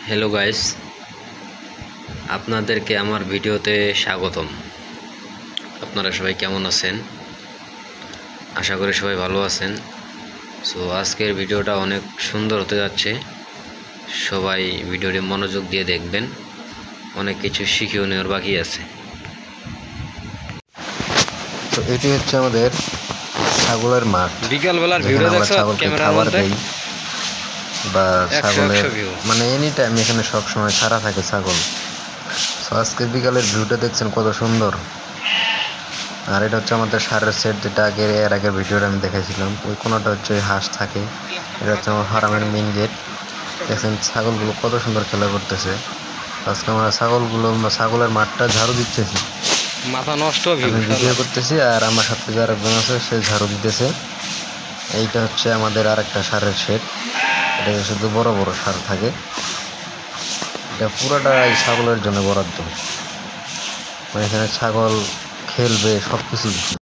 Hello guys, আপনাদেরকে আমার ভিডিওতে স্বাগতম। আপনারা সবাই কেমন আছেন? আশা করি সবাই ভালো আছেন। সো আজকের ভিডিওটা অনেক সুন্দর হতে যাচ্ছে। সবাই ভিডিওটি মনোযোগ দিয়ে দেখবেন, অনেক কিছু শিখিয়ে নেওয়ার বাকি আছে। তো এটি হচ্ছে আমাদের ছাগলের মাঠ। বিকালবেলার ভিডিও দেখছো ক্যামেরার মধ্যে বা ছাগলের ভিউ, মানে এনি টাইম এখানে সব সময় ছাড়া থাকে ছাগল। তো আজকে বিকালের ভিউটা দেখছেন কত সুন্দর। আর এটা হচ্ছে আমাদের সারের সেট, যেটা এর আগের ভিডিওটা আমি দেখাইছিলাম। ওই কোনাটা হচ্ছে হাঁস থাকে। এটা হচ্ছে আমার ফার্মের মেইন গেট। দেখছেন ছাগলগুলো কত সুন্দর খেলা করতেছে। আজকে আমরা ছাগলের মাঠটা ঝাড়ু দিতেছি, মাথা নষ্ট আমি ভিডিও করতেছি, আর আমার সাথে যার একজন আছে সে ঝাড়ু দিতেছে। এইটা হচ্ছে আমাদের আর একটা সারের শেড। এটা শুধু বড় বড় সার থাকে। এটা পুরোটা এই ছাগলের জন্য বরাদ্দ। মানে এখানে ছাগল খেলবে সব কিছু।